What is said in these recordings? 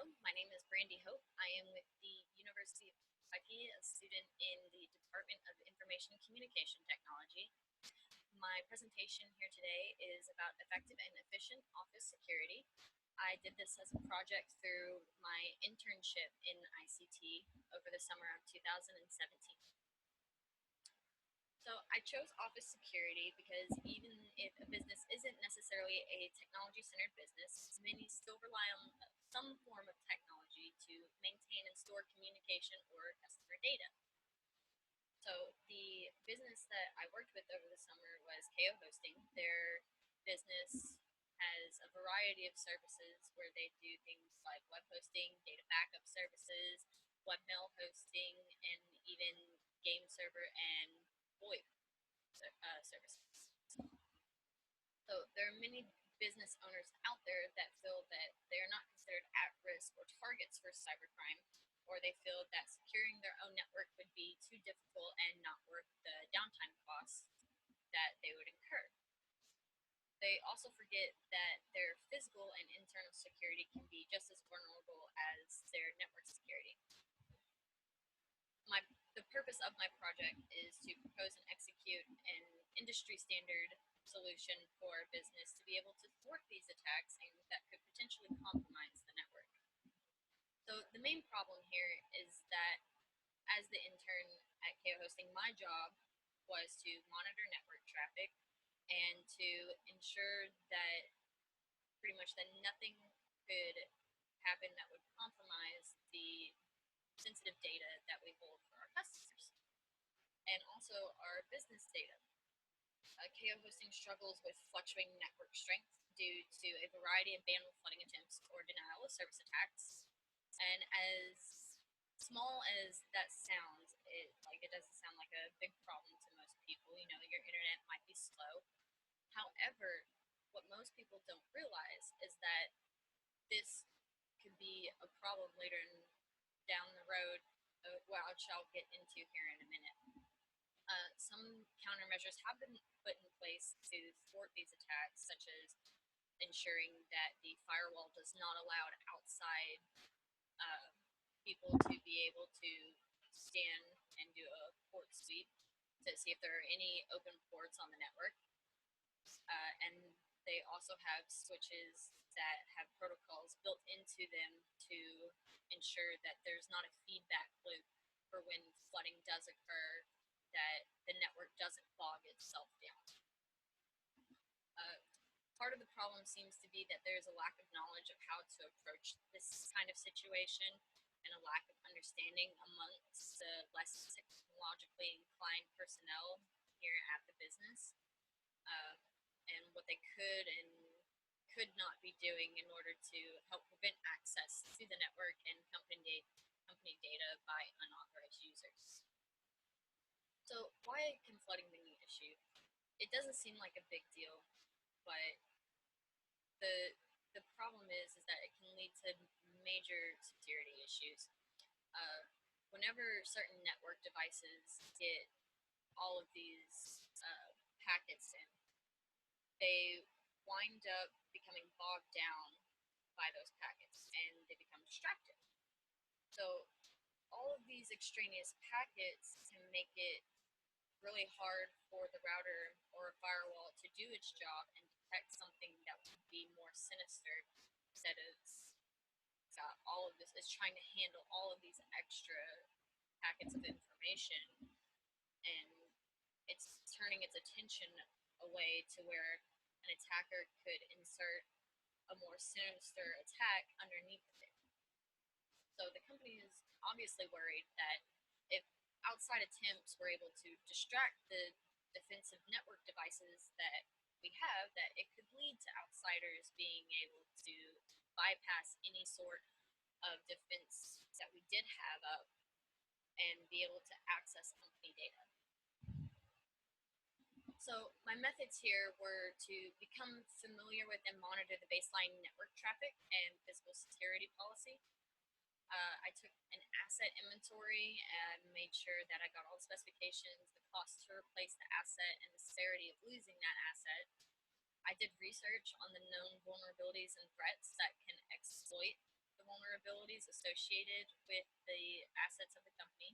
Hello, my name is Brandy Hope. I am with the University of Kentucky, a student in the Department of Information and Communication Technology. My presentation here today is about effective and efficient office security. I did this as a project through my internship in ICT over the summer of 2017. So I chose office security because even if a business isn't necessarily a technology-centered business, many still rely on some form of technology to maintain and store communication or customer data. So the business that I worked with over the summer was KO Hosting. Their business has a variety of services where they do things like web hosting, data backup services, webmail hosting, and even game server and VoIP services. So there are many business owners out there that feel that they are not considered at risk or targets for cybercrime, or they feel that securing their own network would be too difficult and not worth the downtime costs that they would incur. They also forget that their physical and internal security can be just as vulnerable as their network security. The purpose of my project is to propose and execute an industry standard solution for a business to be able to thwart these attacks and that could potentially compromise the network. So the main problem here is that as the intern at KO Hosting, my job was to monitor network traffic and to ensure that pretty much that nothing could happen that would compromise the sensitive data that we hold for our customers and also our business data. KO Hosting struggles with fluctuating network strength due to a variety of bandwidth flooding attempts or denial of service attacks. And as small as that sounds, it doesn't sound like a big problem to most people. You know, your internet might be slow. However, what most people don't realize is that this could be a problem later down the road, which I'll get into here in a minute. Some countermeasures have been put in place to thwart these attacks, such as ensuring that the firewall does not allow outside people to be able to scan and do a port sweep to see if there are any open ports on the network. And they also have switches that have protocols built into them to ensure that there's not a feedback loop for when flooding does occur, that the network doesn't clog itself down. Part of the problem seems to be that there's a lack of knowledge of how to approach this kind of situation and a lack of understanding amongst the less technologically inclined personnel here at the business. And what they could and could not be doing in order to help prevent access to the network and company data by unauthorized users. So why can flooding be an issue? It doesn't seem like a big deal, but the problem is that it can lead to major security issues. Whenever certain network devices get all of these packets in, they wind up becoming bogged down by those packets and they become distracted. So all of these extraneous packets can make it really hard for the router or a firewall to do its job and detect something that would be more sinister instead of all of this is trying to handle all of these extra packets of information, and it's turning its attention away to where an attacker could insert a more sinister attack underneath of it. So the company is obviously worried that if outside attempts were able to distract the defensive network devices that we have, that it could lead to outsiders being able to bypass any sort of defense that we did have up and be able to access company data. So my methods here were to become familiar with and monitor the baseline network traffic and physical security policy. I took an asset inventory and made sure that I got all the specifications, the cost to replace the asset, and the severity of losing that asset. I did research on the known vulnerabilities and threats that can exploit the vulnerability vulnerabilities associated with the assets of the company.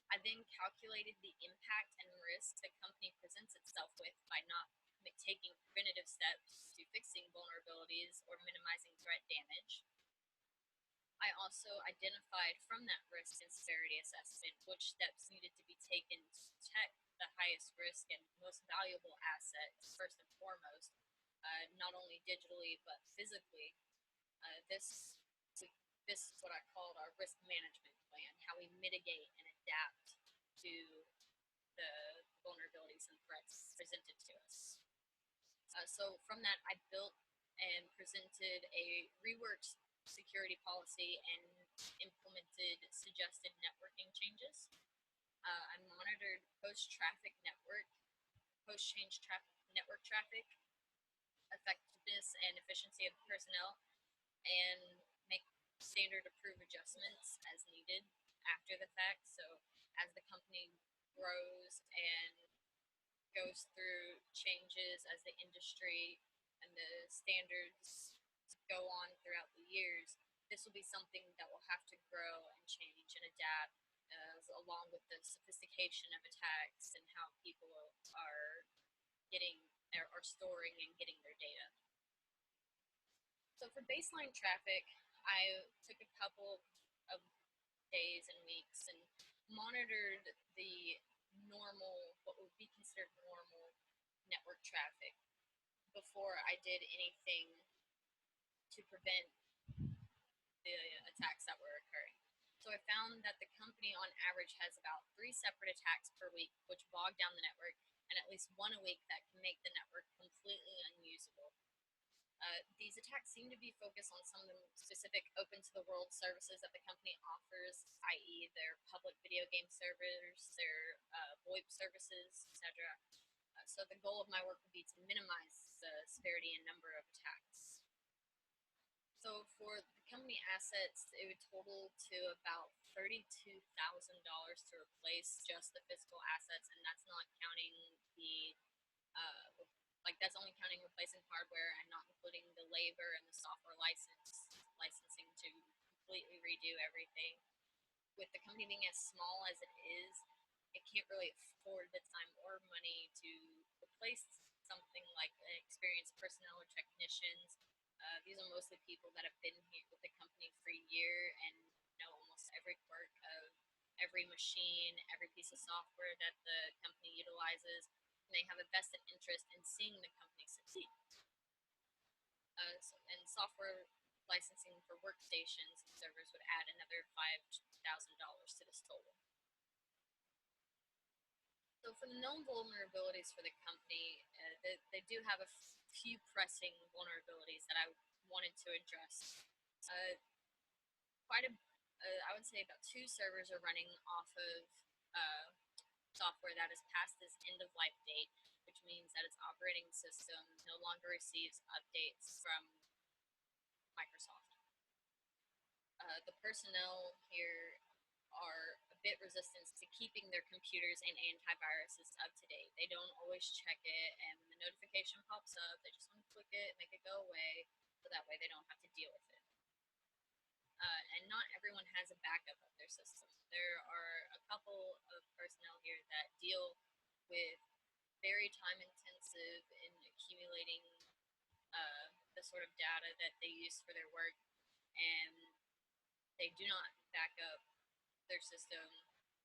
I then calculated the impact and risk the company presents itself with by not taking preventative steps to fixing vulnerabilities or minimizing threat damage. I also identified from that risk and severity assessment which steps needed to be taken to protect the highest risk and most valuable assets, first and foremost, not only digitally but physically. This is what I called our risk management plan, how we mitigate and adapt to the vulnerabilities and threats presented to us. So from that, I built and presented a reworked security policy and implemented suggested networking changes. I monitored post-change network traffic, effectiveness and efficiency of personnel, and make standard approved adjustments as needed after the fact. So as the company grows and goes through changes, as the industry and the standards go on throughout the years, this will be something that will have to grow and change and adapt, along with the sophistication of attacks and how people are getting or storing and getting their data. So for baseline traffic, I took a couple of days and weeks and monitored the normal, what would be considered normal network traffic before I did anything to prevent the attacks that were occurring. So I found that the company on average has about 3 separate attacks per week, which bog down the network, and at least one a week that can make the network completely unusable. These attacks seem to be focused on some of the specific open-to-the-world services that the company offers, i.e. their public video game servers, their VoIP services, etc. So the goal of my work would be to minimize the severity and number of attacks. So for the company assets, it would total to about $32,000 to replace just the physical assets, and that's not counting the that's only counting replacing hardware and not including the labor and the software licensing to completely redo everything. With the company being as small as it is, it can't really afford the time or money to replace something like experienced personnel or technicians. These are mostly people that have been here with the company for a year and know almost every quirk of every machine, every piece of software that the company utilizes. They have a vested interest in seeing the company succeed. And software licensing for workstations and servers would add another $5,000 to this total. So for the known vulnerabilities for the company, they do have a few pressing vulnerabilities that I wanted to address. I would say about 2 servers are running off of software that is past its end-of-life date, which means that its operating system no longer receives updates from Microsoft. The personnel here are a bit resistant to keeping their computers and antiviruses up to date. They don't always check it, and when the notification pops up, they just want to click it, make it go away, so that way they don't have to deal with it. And not everyone has a backup of their system. There are a couple of personnel here that deal with very time-intensive in accumulating the sort of data that they use for their work, and they do not back up their system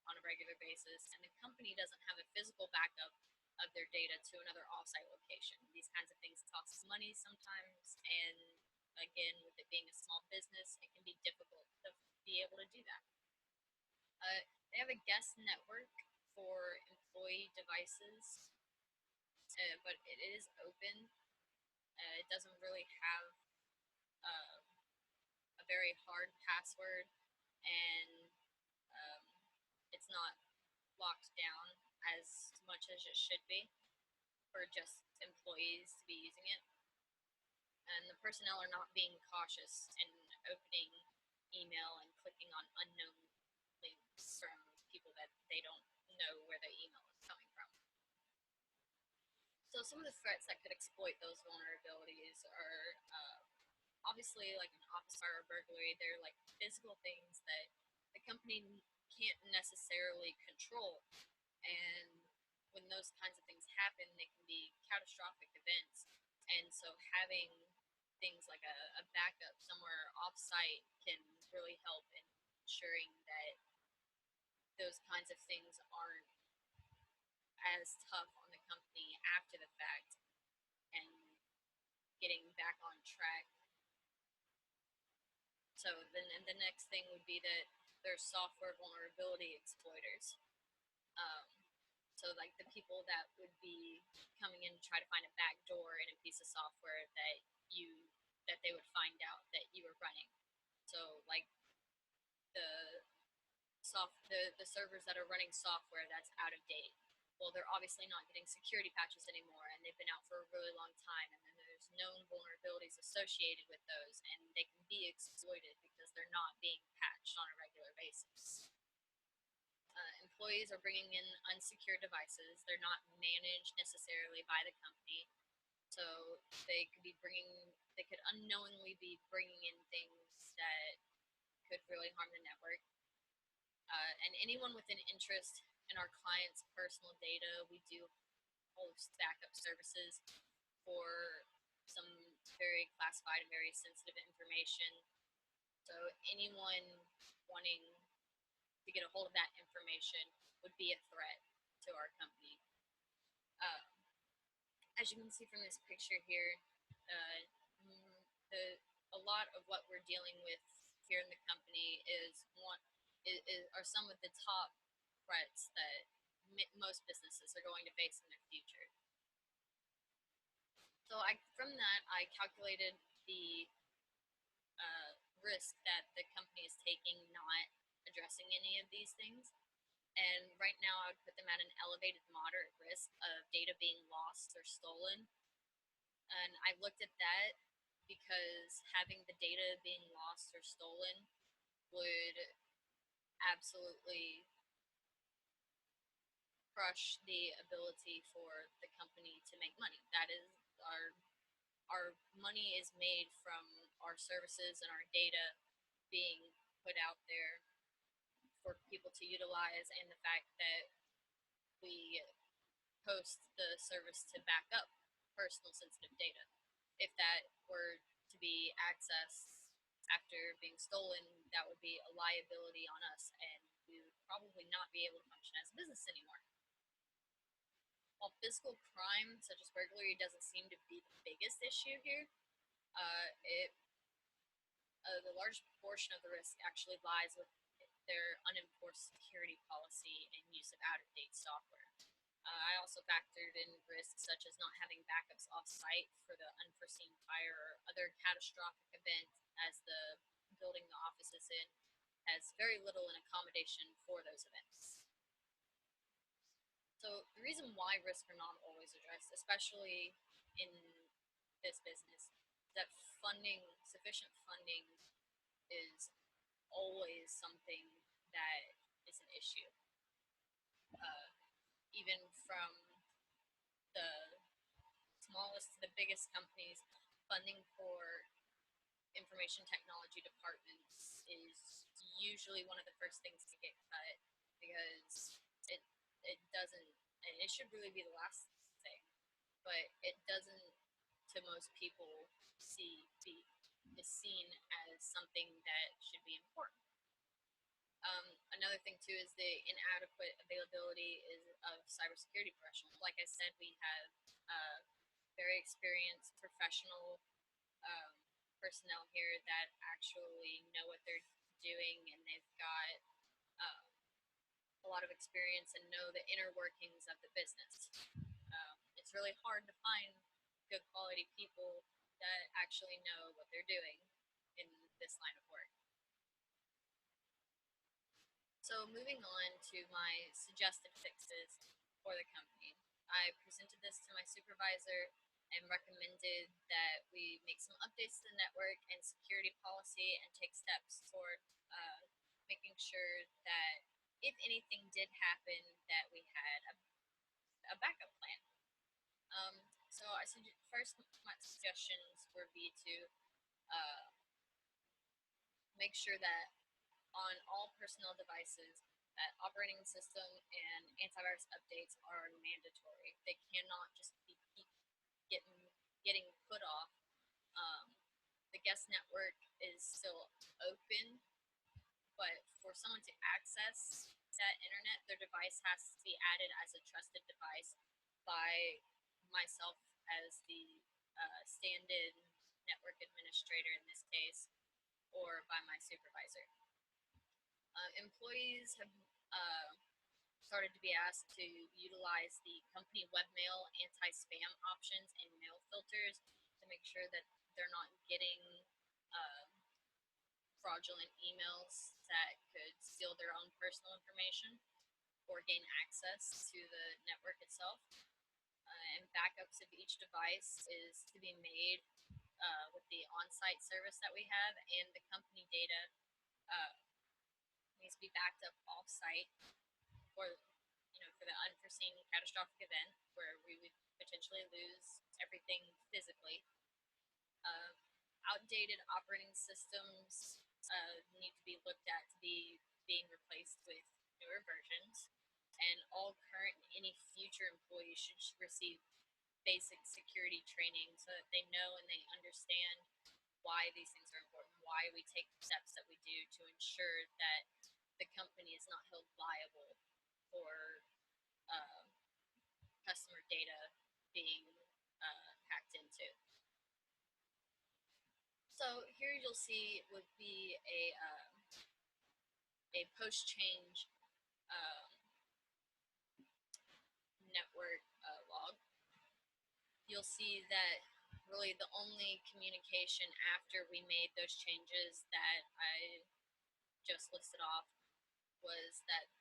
on a regular basis, and the company doesn't have a physical backup of their data to another offsite location. These kinds of things cost money sometimes, and again, with it being a small business, it can be difficult to be able to do that. They have a guest network for employee devices, but it is open. It doesn't really have a very hard password, and it's not locked down as much as it should be for just employees to be using it. And the personnel are not being cautious in opening email and clicking on unknown links from people that they don't know where their email is coming from. So some of the threats that could exploit those vulnerabilities are obviously, like an office fire or burglary, they're like physical things that the company can't necessarily control. And when those kinds of things happen, they can be catastrophic events. And so having things like a backup somewhere off site can really help in ensuring that those kinds of things aren't as tough on the company after the fact and getting back on track. So then the next thing would be that there's software vulnerability exploiters. Um, so like the people that would be coming in to try to find a back door in a piece of software that they would find out that you were running. So like the the servers that are running software that's out of date. Well, they're obviously not getting security patches anymore, and they've been out for a really long time, and then there's known vulnerabilities associated with those, and they can be exploited because they're not being patched on a regular basis. Employees are bringing in unsecured devices. They're not managed necessarily by the company, so they could unknowingly be bringing in things that could really harm the network. And anyone with an interest in our clients' personal data, we do host backup services for some very classified and very sensitive information. So anyone wanting to get a hold of that information would be a threat to our company. Uh, as you can see from this picture here, uh, a lot of what we're dealing with here in the company are some of the top threats that most businesses are going to face in their future. So from that, I calculated the risk that the company is taking not addressing any of these things. And right now, I would put them at an elevated moderate risk of data being lost or stolen. And I looked at that because having the data being lost or stolen would absolutely crush the ability for the company to make money. That is our money is made from our services and our data being put out there for people to utilize, and the fact that we post the service to back up personal sensitive data. If that were to be accessed after being stolen, that would be a liability on us, and we would probably not be able to function as a business anymore. While physical crime, such as burglary, doesn't seem to be the biggest issue here, the large portion of the risk actually lies with their unenforced security policy and use of out-of-date software. I also factored in risks such as not having backups off-site for the unforeseen fire or other catastrophic event, as the building the office is in has very little in accommodation for those events. So the reason why risks are not always addressed, especially in this business, is that sufficient funding is always something that is an issue. Even from the smallest to the biggest companies, funding for information technology departments is usually one of the first things to get cut, because it doesn't, and it should really be the last thing, but it doesn't, to most people, is seen as something that should be important. Another thing too is the inadequate availability of cybersecurity professionals. Like I said, we have very experienced professional um, personnel here that actually know what they're doing, and they've got a lot of experience and know the inner workings of the business. It's really hard to find good quality people that actually know what they're doing in this line of work. So moving on to my suggested fixes for the company. I presented this to my supervisor and recommended that we make some updates to the network and security policy and take steps toward making sure that if anything did happen, that we had a backup plan. So first, my suggestions would be to uh, make sure that on all personnel devices, that operating system and antivirus updates are mandatory. They cannot just keep getting put off. Um, the guest network is still open, but for someone to access that internet, their device has to be added as a trusted device by myself as the stand-in network administrator in this case, or by my supervisor. Employees have started to be asked to utilize the company webmail anti-spam options and mail filters to make sure that they're not getting uh, fraudulent emails that could steal their own personal information or gain access to the network itself. And backups of each device is to be made with the on-site service that we have, and the company data uh, needs to be backed up off-site for for the unforeseen catastrophic event where we would potentially lose everything physically. Uh, Outdated operating systems need to be looked at to be being replaced with newer versions, and all current and any future employees should receive basic security training so that they know and they understand why these things are important, why we take the steps that we do to ensure that the company is not held liable for customer data being hacked into. So here you'll see would be a post change network log. You'll see that really the only communication after we made those changes that I just listed off was that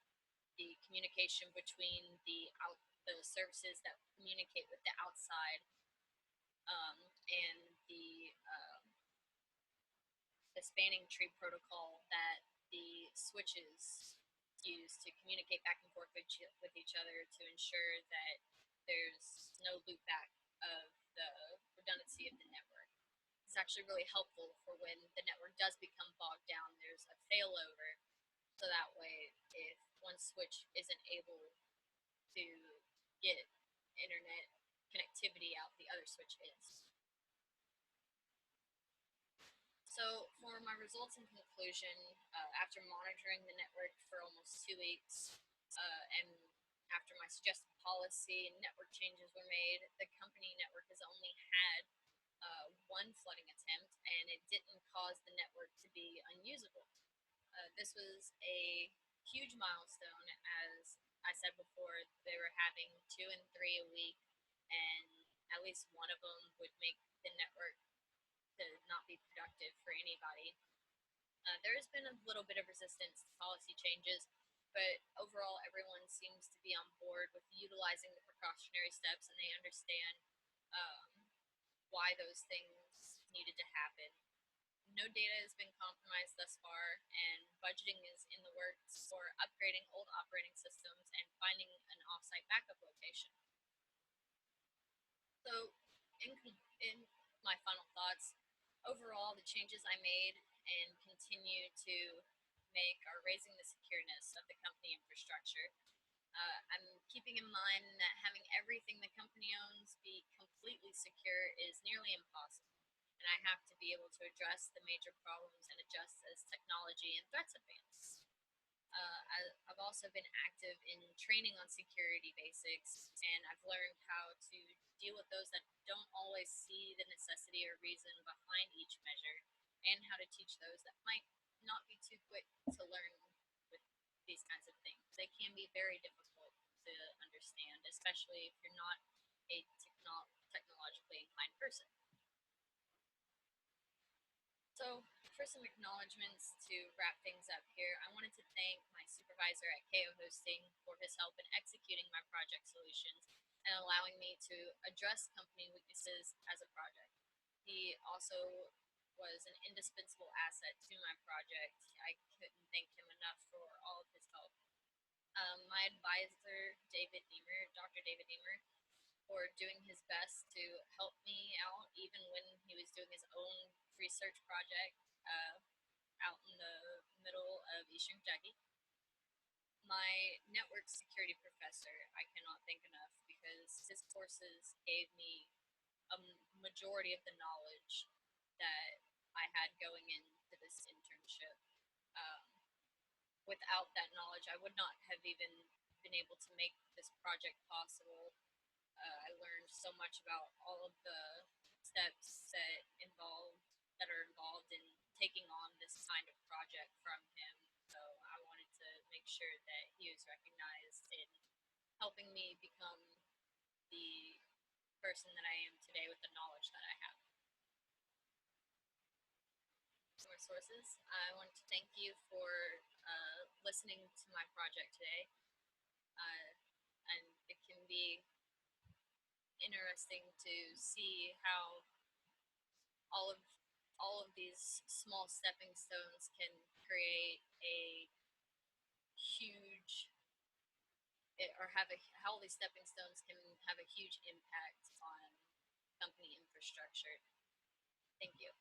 the communication between the services that communicate with the outside and the spanning tree protocol that the switches use to communicate back and forth with each other to ensure that there's no loopback of the redundancy of the network. It's actually really helpful for when the network does become bogged down. There's a failover, so that way, if one switch isn't able to get internet connectivity out, the other switch is. So for my results and conclusion, after monitoring the network for almost 2 weeks, and after my suggested policy and network changes were made, the company network has only had one flooding attempt, and it didn't cause the network to be unusable. This was a huge milestone, as I said before. They were having 2 and 3 a week, and at least one of them would make the network to not be productive for anybody. There has been a little bit of resistance to policy changes, but overall everyone seems to be on board with utilizing the precautionary steps, and they understand why those things needed to happen. No data has been compromised thus far, and budgeting is in the works for upgrading old operating systems and finding an offsite backup location. So, in my final thoughts, overall, the changes I made and continue to make are raising the secureness of the company infrastructure. I'm keeping in mind that having everything the company owns be completely secure is nearly impossible, and I have to be able to address the major problems and adjust as technology and threats advance. I've also been active in training on security basics, and I've learned how to deal with those that don't always see the necessity or reason behind each measure, and how to teach those that might not be too quick to learn with these kinds of things. They can be very difficult to understand, especially if you're not a technologically inclined person. So, for some acknowledgments to wrap things up here, I wanted to thank my supervisor at KO Hosting for his help in executing my project solutions and allowing me to address company weaknesses as a project. He also was an indispensable asset to my project. I couldn't thank him enough for all of his help. My advisor, Dr. David Deemer, for doing his best to help me out, even when he was doing his own research project out in the middle of Eastern Kentucky. My network security professor, I cannot thank enough because his courses gave me a majority of the knowledge that I had going into this internship. Um, Without that knowledge, I would not have even been able to make this project possible. I learned so much about all of the steps that are involved in taking on this kind of project from him. So I wanted to make sure that he was recognized in helping me become the person that I am today with the knowledge that I have. More sources. I want to thank you for listening to my project today. And it can be interesting to see how all of all of these small stepping stones can create a huge or have a how all these stepping stones can have a huge impact on company infrastructure. Thank you.